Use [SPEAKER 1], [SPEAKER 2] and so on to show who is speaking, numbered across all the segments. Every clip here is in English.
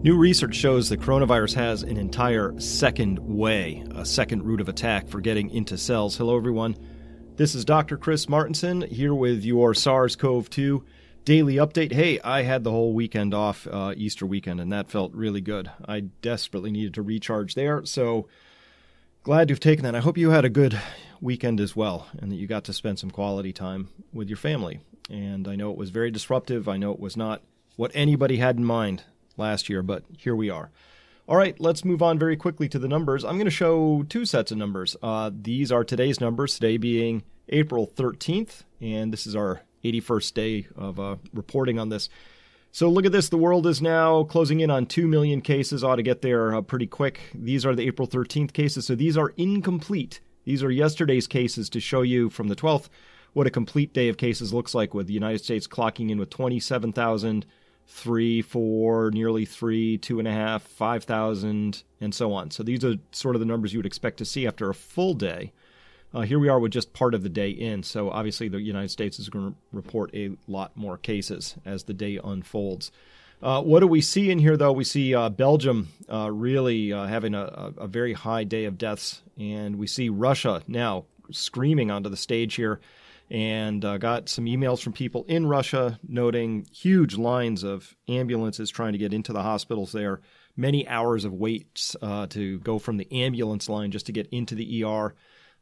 [SPEAKER 1] New research shows that coronavirus has an entire second way, a second route of attack for getting into cells. Hello, everyone. This is Dr. Chris Martenson here with your SARS-CoV-2 daily update. Hey, I had the whole weekend off, Easter weekend, and that felt really good. I desperately needed to recharge there, so glad you've taken that. I hope you had a good weekend as well, and that you got to spend some quality time with your family. And I know it was very disruptive. I know it was not what anybody had in mind last year, but here we are. All right, let's move on very quickly to the numbers. I'm going to show two sets of numbers. These are today's numbers, today being April 13th, and this is our 81st day of reporting on this. So look at this. The world is now closing in on 2 million cases. Ought to get there pretty quick. These are the April 13th cases, so these are incomplete. These are yesterday's cases to show you from the 12th what a complete day of cases looks like, with the United States clocking in with 27,000, 3, 4, nearly 3, 2.5, 5,000, and so on. So these are sort of the numbers you would expect to see after a full day. Here we are with just part of the day in. So obviously the United States is going to report a lot more cases as the day unfolds. What do we see in here, though? We see Belgium really having a very high day of deaths. And we see Russia now screaming onto the stage here. And got some emails from people in Russia noting huge lines of ambulances trying to get into the hospitals there, many hours of waits to go from the ambulance line just to get into the ER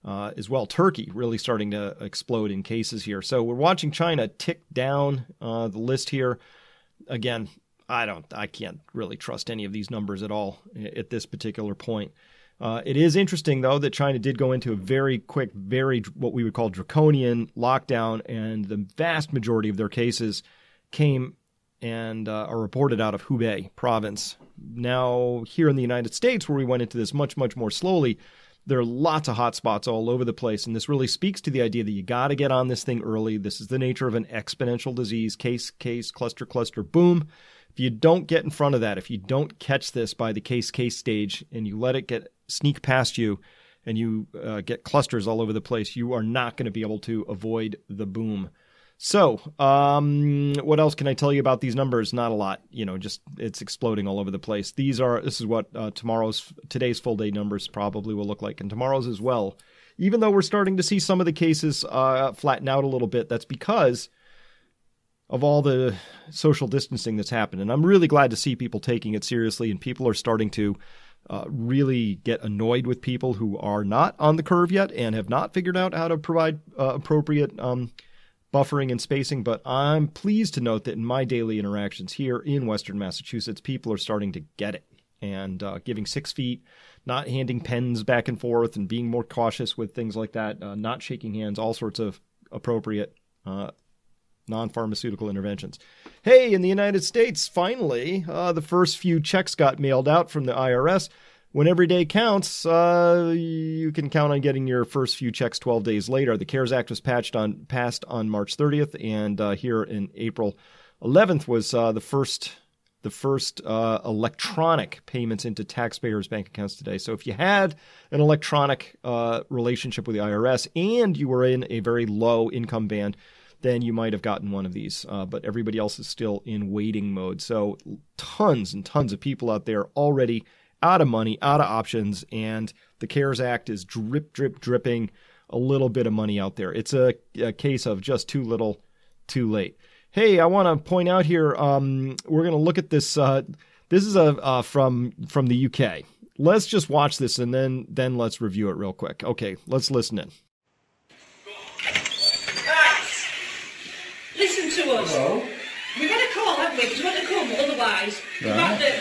[SPEAKER 1] as well. Turkey really starting to explode in cases here. So we're watching China tick down the list here. Again, I can't really trust any of these numbers at all at this particular point. It is interesting, though, that China did go into a very quick, very what we would call draconian lockdown, and the vast majority of their cases came and are reported out of Hubei province. Now, here in the United States, where we went into this much, much more slowly, there are lots of hot spots all over the place, and this really speaks to the idea that you got to get on this thing early. This is the nature of an exponential disease, case, cluster, cluster, boom. If you don't get in front of that, if you don't catch this by the case stage and you let it sneak past you and you get clusters all over the place, you are not going to be able to avoid the boom. So what else can I tell you about these numbers? Not a lot. Just it's exploding all over the place. This is what today's full day numbers probably will look like, and tomorrow's as well. Even though we're starting to see some of the cases flatten out a little bit, that's because of all the social distancing that's happened. And I'm really glad to see people taking it seriously, and people are starting to really get annoyed with people who are not on the curve yet and have not figured out how to provide appropriate buffering and spacing. But I'm pleased to note that in my daily interactions here in Western Massachusetts, people are starting to get it and giving 6 feet, not handing pens back and forth, and being more cautious with things like that, not shaking hands, all sorts of appropriate non-pharmaceutical interventions. Hey, in the United States, finally, the first few checks got mailed out from the IRS. When every day counts, you can count on getting your first few checks 12 days later. The CARES Act was passed on March 30th, and here in April 11th was the first electronic payments into taxpayers' bank accounts today. So if you had an electronic relationship with the IRS and you were in a very low income band, then you might have gotten one of these. But everybody else is still in waiting mode. So tons and tons of people out there already out of money, out of options, and the CARES Act is dripping a little bit of money out there. It's a case of just too little, too late. Hey, I want to point out here, we're going to look at this. This is from the UK. Let's just watch this, and then let's review it real quick. Okay, let's listen in.
[SPEAKER 2] Listen to us.
[SPEAKER 3] Hello?
[SPEAKER 2] We've had a call, haven't we? Because we want to come, otherwise there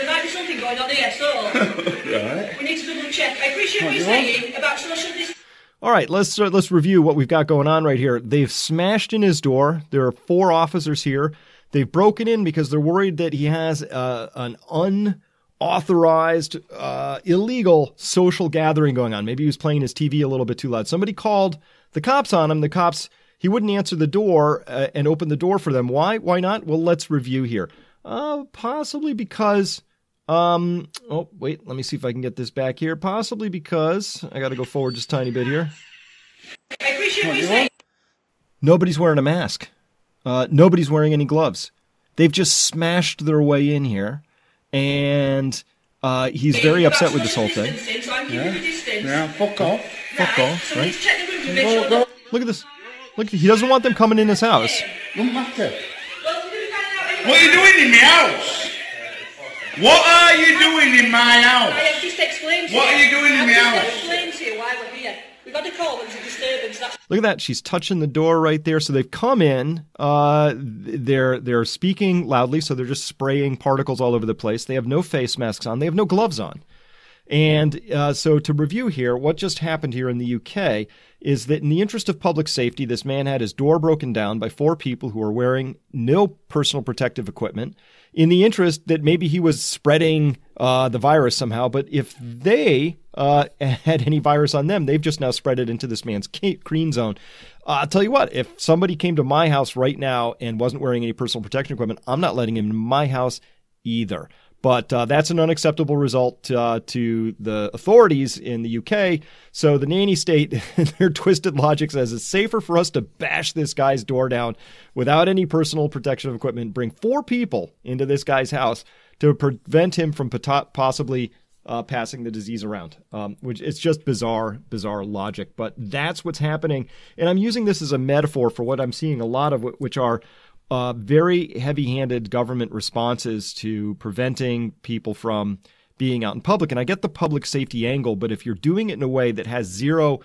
[SPEAKER 2] might be something going on here, so
[SPEAKER 3] Right.
[SPEAKER 2] we need to double check. I appreciate what you're saying about social distancing.
[SPEAKER 1] All right, let's review what we've got going on right here. They've smashed in his door. There are 4 officers here. They've broken in because they're worried that he has an unauthorized, illegal social gathering going on. Maybe he was playing his TV a little bit too loud. Somebody called the cops on him. The cops, he wouldn't answer the door and open the door for them. Why? Why not? Well, let's review here. Possibly because... oh, wait, let me see if I can get this back here. Possibly because... I got to go forward just a tiny bit here.
[SPEAKER 2] I appreciate what you're saying.
[SPEAKER 1] Nobody's wearing a mask. Nobody's wearing any gloves. They've just smashed their way in here, and he's very upset with this whole thing.
[SPEAKER 2] So I'm giving you distance.
[SPEAKER 3] Yeah, fuck off.
[SPEAKER 1] Fuck off,
[SPEAKER 2] So
[SPEAKER 1] right?
[SPEAKER 2] let's check the room to make sure that...
[SPEAKER 1] Look at this. Look, he doesn't want them coming in his house.
[SPEAKER 3] Don't matter.
[SPEAKER 2] Well, we're going to find out anyway.
[SPEAKER 3] What are you doing in my house? What are you doing in my house?
[SPEAKER 2] I have just explained to you.
[SPEAKER 3] What are you doing in my
[SPEAKER 2] I've
[SPEAKER 3] house?
[SPEAKER 2] just explained to you why we're here. We've had a call, there's a disturbance. That's
[SPEAKER 1] Look at that. She's touching the door right there. So they've come in. They're speaking loudly, so they're just spraying particles all over the place. They have no face masks on. They have no gloves on. And so to review here, what just happened here in the UK is that in the interest of public safety, this man had his door broken down by 4 people who were wearing no personal protective equipment in the interest that maybe he was spreading the virus somehow. But if they had any virus on them, they've just now spread it into this man's green zone. I'll tell you what, if somebody came to my house right now and wasn't wearing any personal protection equipment, I'm not letting him in my house either. But that's an unacceptable result to the authorities in the UK. So the nanny state, their twisted logic says it's safer for us to bash this guy's door down without any personal protection equipment, bring 4 people into this guy's house to prevent him from possibly passing the disease around, which it's just bizarre logic. But that's what's happening. And I'm using this as a metaphor for what I'm seeing a lot of, which are very heavy-handed government responses to preventing people from being out in public. And I get the public safety angle, but if you're doing it in a way that has zero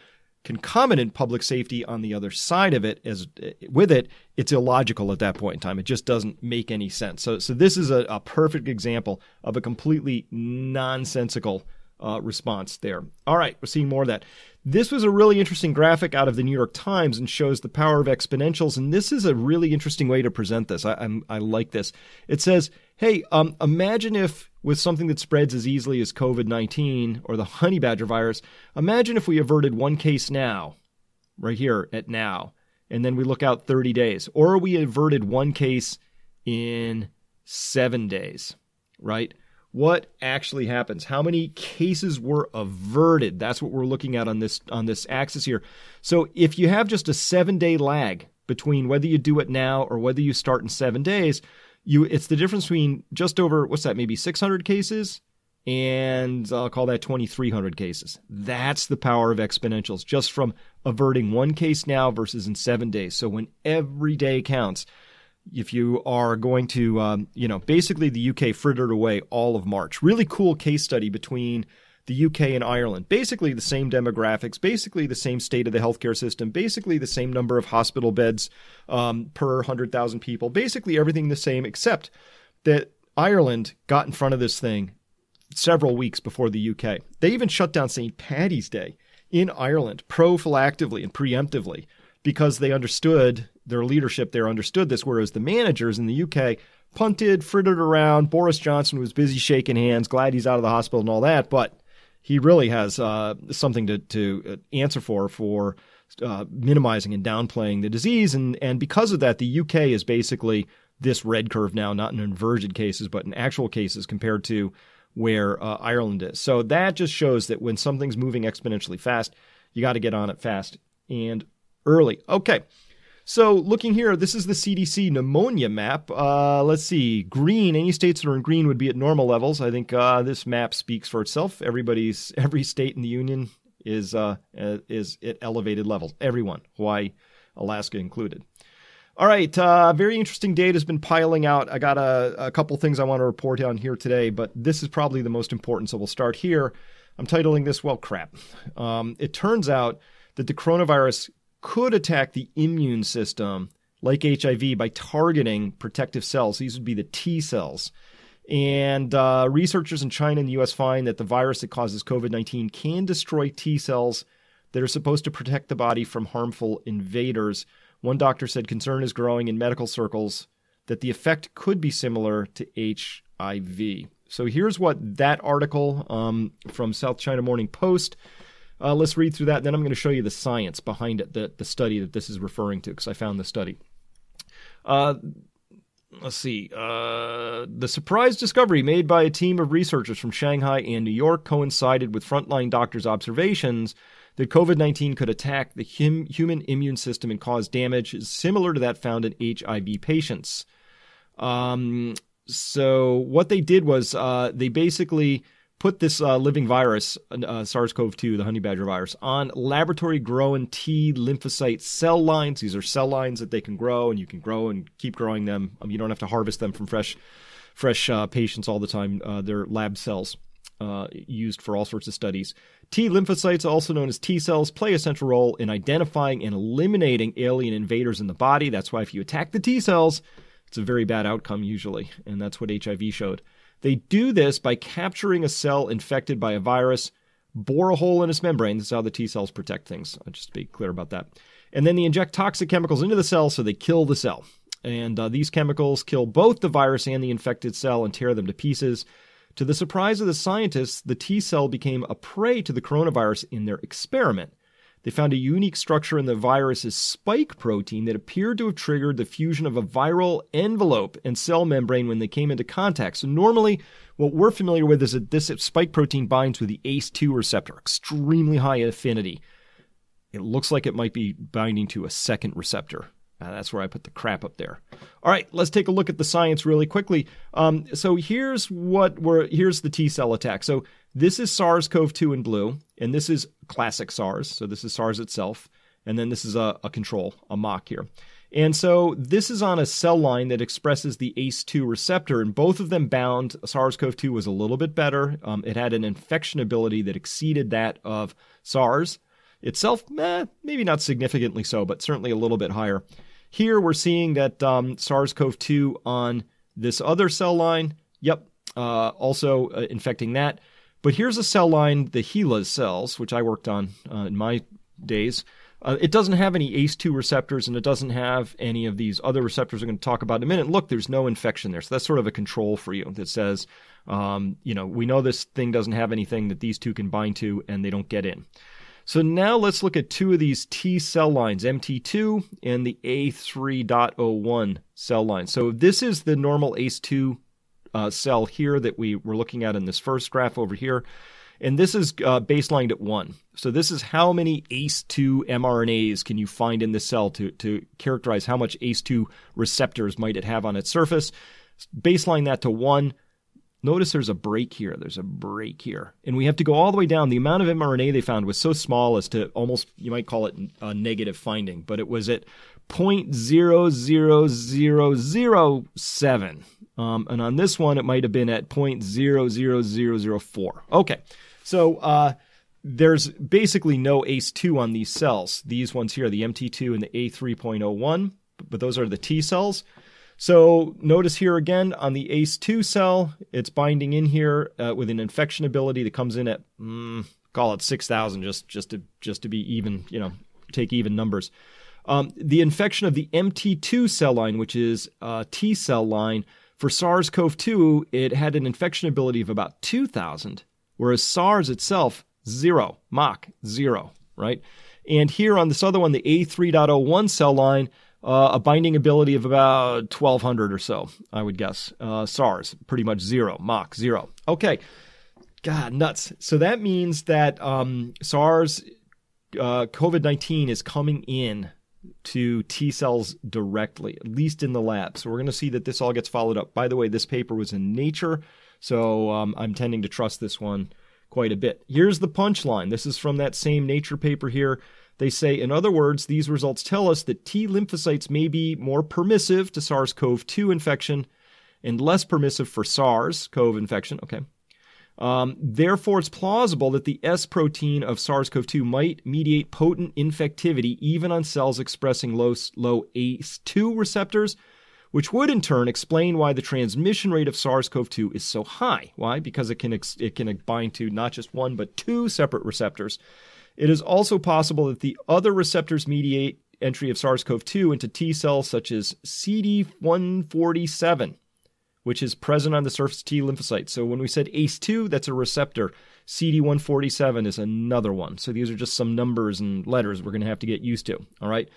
[SPEAKER 1] concomitant public safety on the other side of it, it's illogical at that point in time. It just doesn't make any sense. So this is a perfect example of a completely nonsensical response there. All right, we're seeing more of that. This was a really interesting graphic out of the New York Times and shows the power of exponentials. And this is a really interesting way to present this. I like this. It says, hey, imagine if with something that spreads as easily as COVID-19 or the honey badger virus, imagine if we averted 1 case now, right here at now, and then we look out 30 days. Or we averted 1 case in 7 days, right? What actually happens? How many cases were averted? That's what we're looking at on this axis here. So if you have just a 7-day lag between whether you do it now or whether you start in 7 days, it's the difference between just over, what's that, maybe 600 cases and I'll call that 2,300 cases. That's the power of exponentials, just from averting 1 case now versus in 7 days. So when every day counts, if you are going to, basically the UK frittered away all of March. Really cool case study between the UK and Ireland. Basically the same demographics, basically the same state of the healthcare system, basically the same number of hospital beds per 100,000 people, basically everything the same, except that Ireland got in front of this thing several weeks before the UK. They even shut down St. Paddy's Day in Ireland prophylactically and preemptively because they understood, their leadership there understood this, whereas the managers in the UK punted, frittered around. Boris Johnson was busy shaking hands, glad he's out of the hospital and all that, but he really has something to answer for minimizing and downplaying the disease. And because of that, the UK is basically this red curve now, not in inverted cases, but in actual cases compared to where Ireland is. So that just shows that when something's moving exponentially fast, you got to get on it fast and early. Okay. So looking here, this is the CDC Pneumonia Map. Let's see. Green, any states that are in green would be at normal levels. I think this map speaks for itself. Every state in the union is at elevated levels. Everyone, Hawaii, Alaska included. All right. Very interesting data has been piling out. I got a couple things I want to report on here today, but this is probably the most important. So we'll start here. I'm titling this, well, crap. It turns out that the coronavirus could attack the immune system like HIV by targeting protective cells. These would be the T cells. And researchers in China and the U.S. find that the virus that causes COVID-19 can destroy T cells that are supposed to protect the body from harmful invaders. One doctor said concern is growing in medical circles that the effect could be similar to HIV. So here's what that article from South China Morning Post. Let's read through that, and then I'm going to show you the science behind it, the study that this is referring to, because I found the study. Let's see. The surprise discovery made by a team of researchers from Shanghai and New York coincided with frontline doctors' observations that COVID-19 could attack the human immune system and cause damage similar to that found in HIV patients. So what they did was they basically put this living virus, SARS-CoV-2, the honey badger virus, on laboratory-grown T lymphocyte cell lines. These are cell lines that they can grow, and you can grow and keep growing them. You don't have to harvest them from fresh patients all the time. They're lab cells used for all sorts of studies. T lymphocytes, also known as T cells, play a central role in identifying and eliminating alien invaders in the body. That's why if you attack the T cells, it's a very bad outcome usually, and that's what HIV showed. They do this by capturing a cell infected by a virus, bore a hole in its membrane. This is how the T cells protect things, just to be clear about that. And then they inject toxic chemicals into the cell so they kill the cell. And these chemicals kill both the virus and the infected cell and tear them to pieces. To the surprise of the scientists, the T cell became a prey to the coronavirus in their experiment. They found a unique structure in the virus's spike protein that appeared to have triggered the fusion of a viral envelope and cell membrane when they came into contact. So normally, what we're familiar with is that this spike protein binds with the ACE2 receptor, extremely high affinity. It looks like it might be binding to a second receptor. That's where I put the crap up there. All right, let's take a look at the science really quickly. So here's the T cell attack. So this is SARS-CoV-2 in blue, and this is classic SARS. So this is SARS itself, and then this is a control, a mock here. And so this is on a cell line that expresses the ACE2 receptor, and both of them bound. SARS-CoV-2 was a little bit better. It had an infection ability that exceeded that of SARS itself. Maybe not significantly so, but certainly a little bit higher. Here we're seeing that SARS-CoV-2 on this other cell line, also infecting that. But here's a cell line, the HeLa cells, which I worked on in my days. It doesn't have any ACE2 receptors, and it doesn't have any of these other receptors we're going to talk about in a minute. Look, there's no infection there. So that's sort of a control for you that says, we know this thing doesn't have anything that these two can bind to, and they don't get in. So now let's look at two of these T cell lines, MT2 and the A3.01 cell line. So this is the normal ACE2 cell here that we were looking at in this first graph over here. And this is baselined at 1. So this is how many ACE2 mRNAs can you find in this cell to characterize how much ACE2 receptors might it have on its surface. Baseline that to 1. Notice there's a break here. There's a break here. And we have to go all the way down. The amount of mRNA they found was so small as to almost, you might call it a negative finding, but it was at 0.00007. And on this one, it might have been at 0.00004. Okay, so there's basically no ACE2 on these cells. These ones here, the MT2 and the A3.01, but those are the T cells. So notice here again on the ACE2 cell, it's binding in here with an infection ability that comes in at, call it 6,000 just to be even, take even numbers. The infection of the MT2 cell line, which is a T cell line, for SARS-CoV-2, it had an infection ability of about 2,000, whereas SARS itself, 0, Mach 0, right? And here on this other one, the A3.01 cell line, a binding ability of about 1,200 or so, I would guess. SARS, pretty much 0, Mach 0. Okay, God, nuts. So that means that SARS, COVID-19 is coming in to T cells directly, at least in the lab. So we're going to see that this all gets followed up. By the way, this paper was in Nature, so I'm tending to trust this one quite a bit. Here's the punchline. This is from that same Nature paper here. They say, in other words, these results tell us that T lymphocytes may be more permissive to SARS-CoV-2 infection and less permissive for SARS-CoV infection. Okay. Therefore, it's plausible that the S protein of SARS-CoV-2 might mediate potent infectivity even on cells expressing low ACE2 receptors, which would in turn explain why the transmission rate of SARS-CoV-2 is so high. Why? Because it can bind to not just one, but two separate receptors. It is also possible that the other receptors mediate entry of SARS-CoV-2 into T cells such as CD147, which is present on the surface T lymphocytes. So when we said ACE2, that's a receptor. CD147 is another one. So these are just some numbers and letters we're going to have to get used to, all right?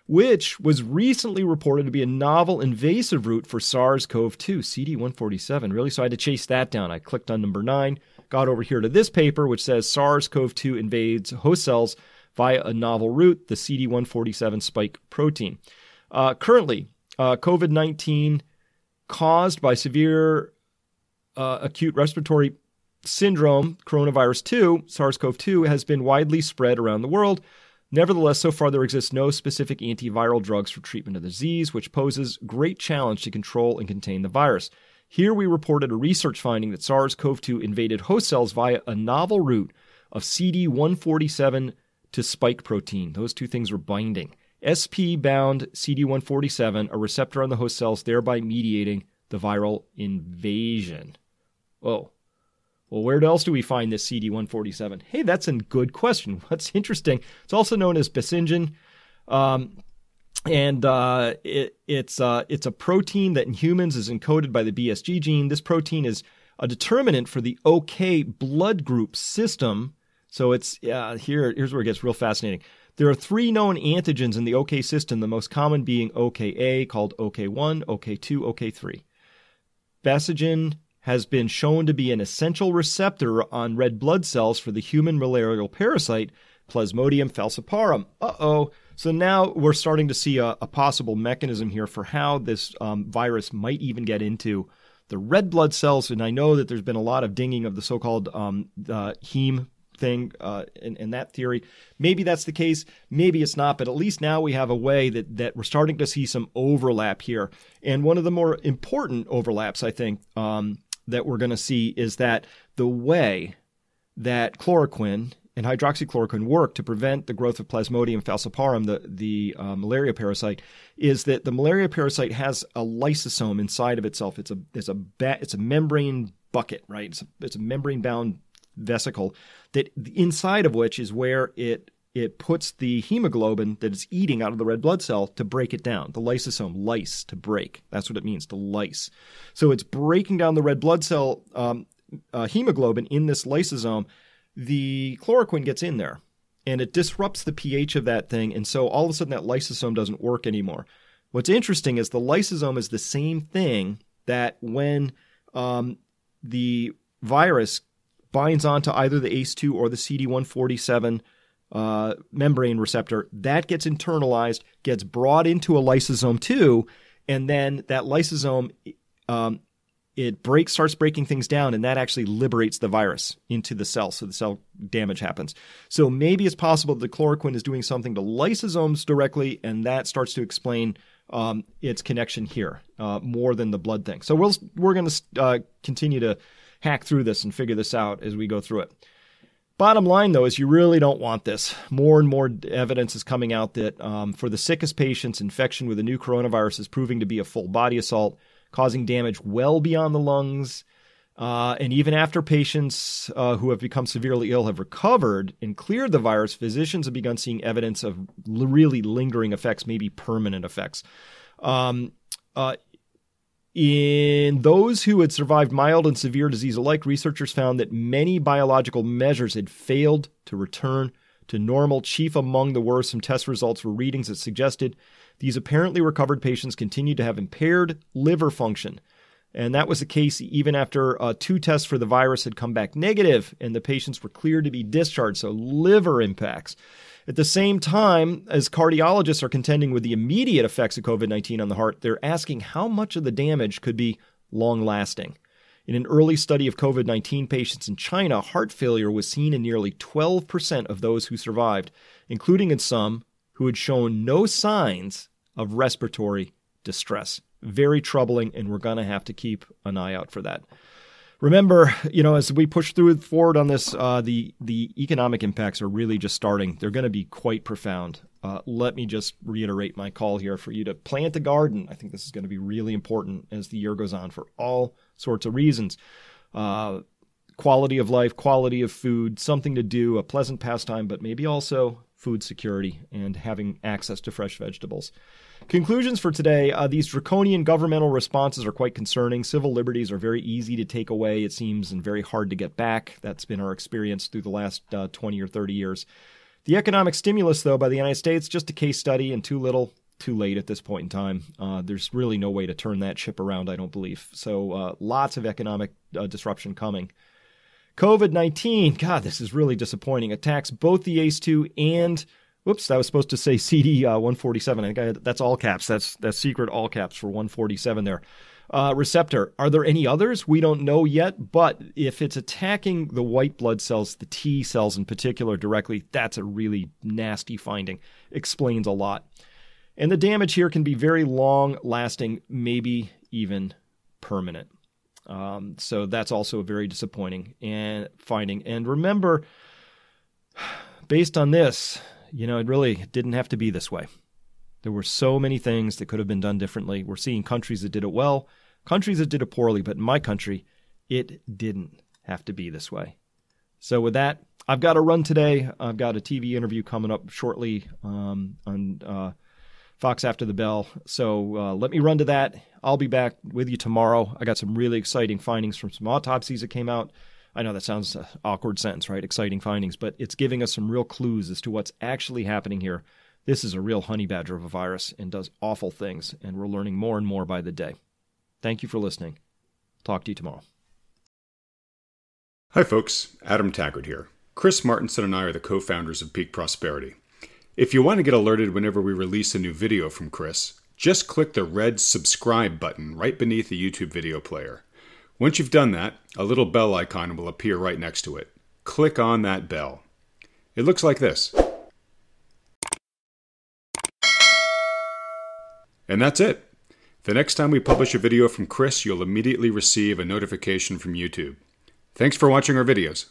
[SPEAKER 1] Which was recently reported to be a novel invasive route for SARS-CoV-2, CD147. Really? So I had to chase that down. I clicked on number 9, got over here to this paper, which says SARS-CoV-2 invades host cells via a novel route, the CD147 spike protein. Currently, COVID-19 caused by severe acute respiratory syndrome, coronavirus 2, SARS-CoV-2, has been widely spread around the world. Nevertheless, so far there exists no specific antiviral drugs for treatment of the disease, which poses great challenge to control and contain the virus. Here we reported a research finding that SARS-CoV-2 invaded host cells via a novel route of CD147 to spike protein. Those two things are binding. SP-bound CD147, a receptor on the host cells, thereby mediating the viral invasion. Oh. Well, where else do we find this CD147? Hey, that's a good question. What's interesting, it's also known as Basigin, and it's a protein that in humans is encoded by the BSG gene. This protein is a determinant for the OK blood group system. So it's here's where it gets real fascinating. There are 3 known antigens in the OK system, the most common being OKA, called OK1, OK2, OK3. Basigin has been shown to be an essential receptor on red blood cells for the human malarial parasite Plasmodium falciparum. So now we're starting to see a possible mechanism here for how this virus might even get into the red blood cells. And I know that there's been a lot of dinging of the so-called heme thing in that theory. Maybe that's the case. Maybe it's not. But at least now we have a way that we're starting to see some overlap here. And one of the more important overlaps, I think, that we're going to see is that the way that chloroquine and hydroxychloroquine work to prevent the growth of Plasmodium falciparum, the malaria parasite, is that the malaria parasite has a lysosome inside of itself. It's a membrane bucket, right? It's a membrane-bound vesicle that inside of which is where it puts the hemoglobin that it's eating out of the red blood cell to break it down. The lysosome, lyse, to break. That's what it means, to lyse. So it's breaking down the red blood cell hemoglobin in this lysosome. The chloroquine gets in there, and it disrupts the pH of that thing, and so all of a sudden that lysosome doesn't work anymore. What's interesting is the lysosome is the same thing that when the virus binds onto either the ACE2 or the CD147 membrane receptor, that gets internalized, gets brought into a lysosome too, and then that lysosome, it starts breaking things down, and that actually liberates the virus into the cell, so the cell damage happens. So maybe it's possible that the chloroquine is doing something to lysosomes directly, and that starts to explain its connection here more than the blood thing. So we're going to continue to hack through this and figure this out as we go through it. Bottom line, though, is you really don't want this. More and more evidence is coming out that for the sickest patients, infection with a new coronavirus is proving to be a full body assault, causing damage well beyond the lungs. And even after patients who have become severely ill have recovered and cleared the virus, physicians have begun seeing evidence of really lingering effects, maybe permanent effects. In those who had survived mild and severe disease alike, researchers found that many biological measures had failed to return to normal. Chief among the worrisome test results were readings that suggested these apparently recovered patients continued to have impaired liver function. And that was the case even after 2 tests for the virus had come back negative and the patients were cleared to be discharged, so liver impacts. At the same time, as cardiologists are contending with the immediate effects of COVID-19 on the heart, they're asking how much of the damage could be long-lasting. In an early study of COVID-19 patients in China, heart failure was seen in nearly 12% of those who survived, including in some who had shown no signs of respiratory distress. Very troubling, and we're going to have to keep an eye out for that. Remember, as we push forward on this, the economic impacts are really just starting. They're going to be quite profound. Let me just reiterate my call here for you to plant a garden. I think this is going to be really important as the year goes on for all sorts of reasons. Quality of life, quality of food, something to do, a pleasant pastime, but maybe also food security and having access to fresh vegetables. Conclusions for today. These draconian governmental responses are quite concerning. Civil liberties are very easy to take away, it seems, and very hard to get back. That's been our experience through the last 20 or 30 years. The economic stimulus, though, by the United States, just a case study and too little, too late at this point in time. There's really no way to turn that ship around, I don't believe. So lots of economic disruption coming. COVID-19, God, this is really disappointing. Attacks both the ACE2 and, whoops, I was supposed to say CD147. I think that's all caps. That's secret all caps for 147 there. Receptor. Are there any others? We don't know yet, but if it's attacking the white blood cells, the T cells in particular directly, that's a really nasty finding. Explains a lot. And the damage here can be very long lasting, maybe even permanent. So that's also a very disappointing finding. And remember, based on this, it really didn't have to be this way. There were so many things that could have been done differently. We're seeing countries that did it well, countries that did it poorly, but in my country, it didn't have to be this way. So with that, I've got to run today. I've got a TV interview coming up shortly on Fox After the Bell. So let me run to that. I'll be back with you tomorrow. I got some really exciting findings from some autopsies that came out. I know that sounds an awkward sentence, right? Exciting findings, but it's giving us some real clues as to what's actually happening here. This is a real honey badger of a virus and does awful things, and we're learning more and more by the day. Thank you for listening. Talk to you tomorrow.
[SPEAKER 4] Hi folks, Adam Taggart here. Chris Martinson and I are the co-founders of Peak Prosperity. If you want to get alerted whenever we release a new video from Chris, just click the red subscribe button right beneath the YouTube video player. Once you've done that, a little bell icon will appear right next to it. Click on that bell. It looks like this. And that's it. The next time we publish a video from Chris, you'll immediately receive a notification from YouTube. Thanks for watching our videos.